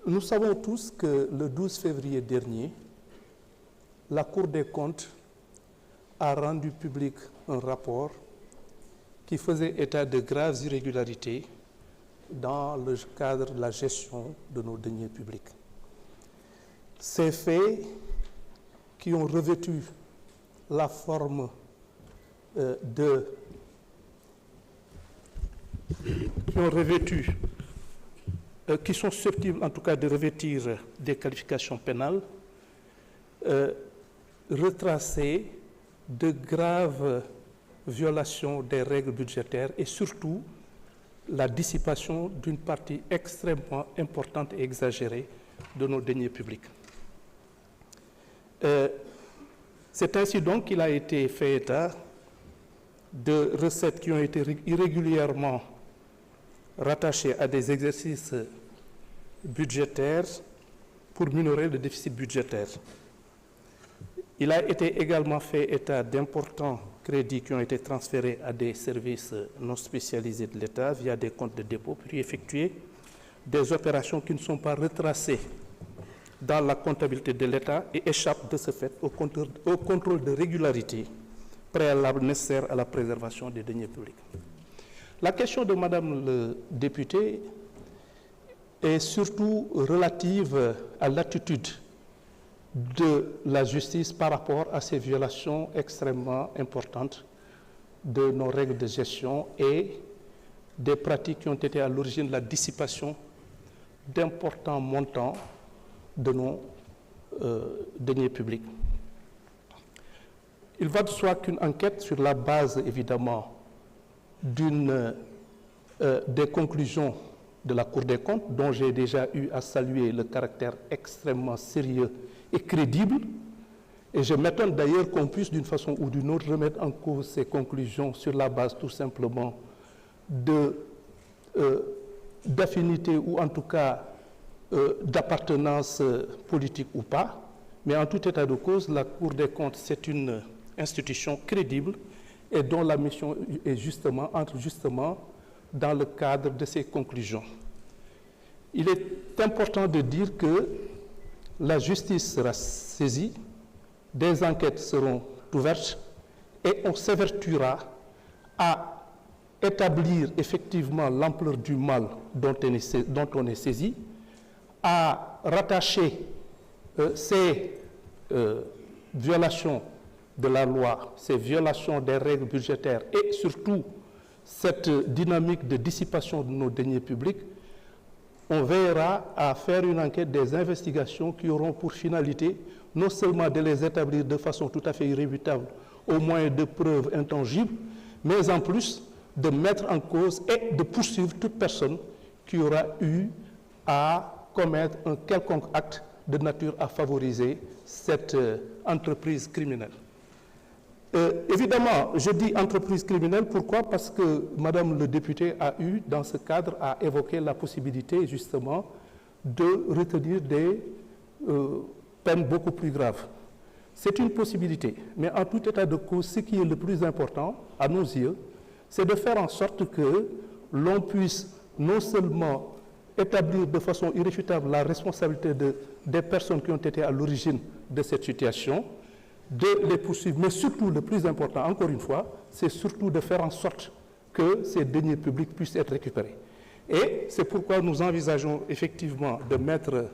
Nous savons tous que le 12 février dernier, la Cour des comptes a rendu public un rapport qui faisait état de graves irrégularités dans le cadre de la gestion de nos deniers publics. Ces faits qui ont revêtu la forme qui sont susceptibles en tout cas de revêtir des qualifications pénales, retracer de graves violations des règles budgétaires et surtout la dissipation d'une partie extrêmement importante et exagérée de nos deniers publics. C'est ainsi donc qu'il a été fait état de recettes qui ont été irrégulièrement rattachées à des exercices budgétaires pour minorer le déficit budgétaire. Il a été également fait état d'importants crédits qui ont été transférés à des services non spécialisés de l'État via des comptes de dépôt, puis effectuer des opérations qui ne sont pas retracées dans la comptabilité de l'État et échappent de ce fait au contrôle de régularité préalable nécessaire à la préservation des deniers publics. La question de Madame le député est surtout relative à l'attitude de la justice par rapport à ces violations extrêmement importantes de nos règles de gestion et des pratiques qui ont été à l'origine de la dissipation d'importants montants de nos deniers publics. Il va de soi qu'une enquête sur la base, évidemment, des conclusions de la Cour des comptes, dont j'ai déjà eu à saluer le caractère extrêmement sérieux et crédible, et je m'étonne d'ailleurs qu'on puisse d'une façon ou d'une autre remettre en cause ces conclusions sur la base tout simplement d'affinité ou en tout cas d'appartenance politique ou pas, mais en tout état de cause, la Cour des comptes, c'est une institution crédible et dont la mission est entre justement dans le cadre de ces conclusions. Il est important de dire que la justice sera saisie, des enquêtes seront ouvertes et on s'évertuera à établir effectivement l'ampleur du mal dont on est saisi, à rattacher ces violations de la loi, ces violations des règles budgétaires et surtout cette dynamique de dissipation de nos deniers publics. On veillera à faire une enquête, des investigations qui auront pour finalité non seulement de les établir de façon tout à fait irréfutable au moyen de preuves intangibles, mais en plus de mettre en cause et de poursuivre toute personne qui aura eu à commettre un quelconque acte de nature à favoriser cette entreprise criminelle. Évidemment, je dis entreprise criminelle, pourquoi? Parce que Madame le député a eu, dans ce cadre, à évoquer la possibilité, justement, de retenir des peines beaucoup plus graves. C'est une possibilité, mais en tout état de cause, ce qui est le plus important, à nos yeux, c'est de faire en sorte que l'on puisse non seulement établir de façon irréfutable la responsabilité des personnes qui ont été à l'origine de cette situation, de les poursuivre, mais surtout, le plus important, encore une fois, c'est surtout de faire en sorte que ces deniers publics puissent être récupérés. Et c'est pourquoi nous envisageons effectivement de mettre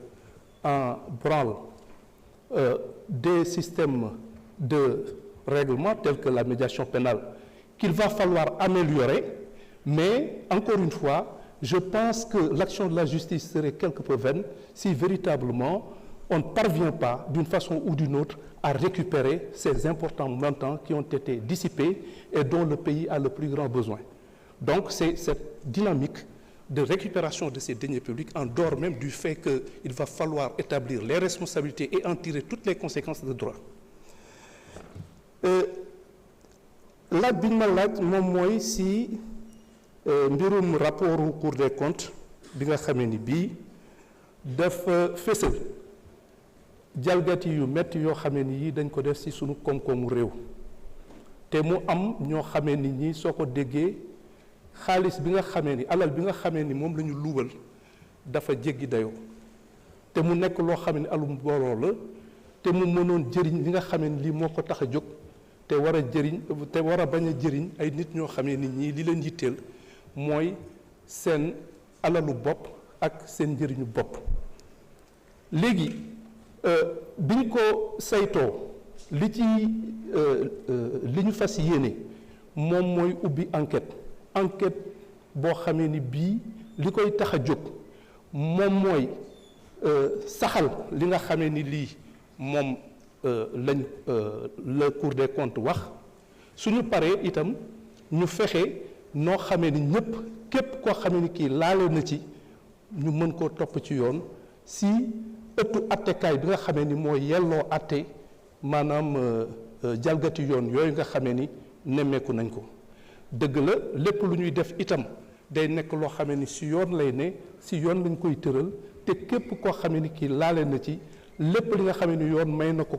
en branle des systèmes de règlement tels que la médiation pénale qu'il va falloir améliorer, mais encore une fois, je pense que l'action de la justice serait quelque peu vaine si véritablement on ne parvient pas, d'une façon ou d'une autre, à récupérer ces importants montants qui ont été dissipés et dont le pays a le plus grand besoin. Donc, c'est cette dynamique de récupération de ces deniers publics, en dehors même du fait qu'il va falloir établir les responsabilités et en tirer toutes les conséquences de droit. Laaj bi ñu ma laaj moom mooy si mbirum rapport au Cour des comptes bi nga xamee ni bii dafa fësal jalgati yu métti yoo xamee ni yi dañ ko def ci sunu koom-koomu réew te mu am ñoo xamee ni ñi soo ko déggee xaalis bi nga xamee ni alal bi nga xamee ni moom la ñu luubal dafa jéggi dayoo te mu nekk loo xam ne alum mbooloo la te mu mënoon jëriñ li nga xamee ni lii moo ko tax a jóg te war a jëriñ te war a bañ a jëriñ ay nit ñoo xamee ni ñii li leen yitteel mooy seen alalu bopp ak seen njëriñu bopp. léegi biñ ko saytoo li ñu fas yéene moom mooy ubbi enquête boo xamee ni bii li koy tax a jóg moom mooy saxal li nga xamee ni lii moom la Cour des comptes wax suñu paree itam ñu fexe noo xamee ni ñëpp képp koo xamee ni kii laale na ci ñu mën koo topp ci yoon si ëttu attekaay bi nga xamee ni mooy yelloo atte maanaam jalgati yoon yooyu nga xamee ni nemmeeku nañ ko. dëgg la lépp lu ñuy def itam day nekk loo xamee ni si yoon lay ne si yoon lañ koy tëral te képp koo xamee ni kii laale na ci lépp li nga xamee ni yoon may na ko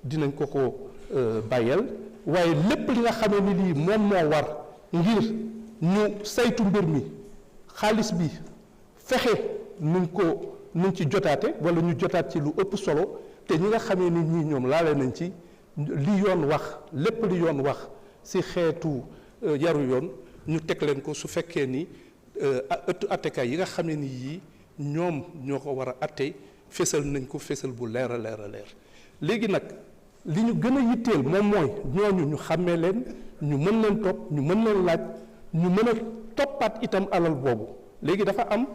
dinañ ko bàyyeel waaye lépp li nga xamee ni lii moom moo war ngir ñu saytu mbir mi xaalis bi fexe nuñ ci jotaate wala ñu jotaat ci lu ëpp solo te ñi nga xamee ni ñii ñoom laale nañ ci li yoon wax lépp li yoon wax si xeetu yaru yoon ñu teg leen ko su fekkee ni ëttu attekaay yi nga xamee ni yii ñoom ñoo ko war a atte fésal nañ ko fésal bu leer a leer a leer. léegi nag li ñu gën a yitteel moom mooy ñooñu ñu xàmmee leen ñu mën leen topp ñu mën leen laaj ñu mën a toppaat itam alal boobu. léegi dafa am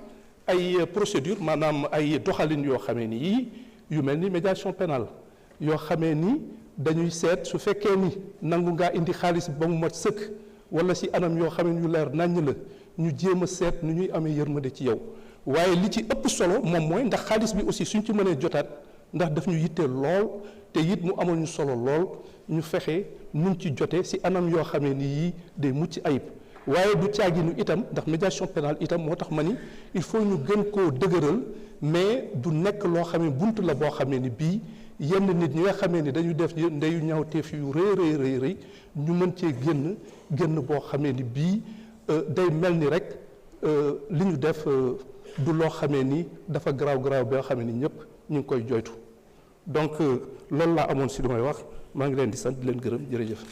ay procédure maanaam ay doxalin yoo xamee ni yii yu mel ni médiation pénale yoo xamee ni dañuy seet su fekkee ni nangu ngaa indi xaalis ba mu mat sëkk wala si anam yoo xamee ni yu leer naññ la ñu jéem a seet nu ñuy amee yërmande ci yow. waaye li ci ëpp solo moom mooy ndax xaalis bi aussi suñ ci mënee jotaat ndax daf ñu yitteel lool te it mu amal ñu solo lool ñu fexe nuñ ci jote si anam yoo xamee ni yii day mucc ayib. waaye du caaginu itam ndax médiation pénale itam moo tax ma ni il faut ñu gën koo dëgëral mais du nekk loo xam ne bunt la boo xamee ni bii yenn nit ñi nga xamee ni dañu def ndeyu ñaawteef yu rëy ñu mën cee génn boo xamee ni bii day mel ni rek li ñu def du loo xamee ni dafa garaaw boo xamee ni ñëpp ñu ngi koy joytu donc loolu laa amoon si lu may wax maa ngi leen di sant di leen gërëm jërëjëf.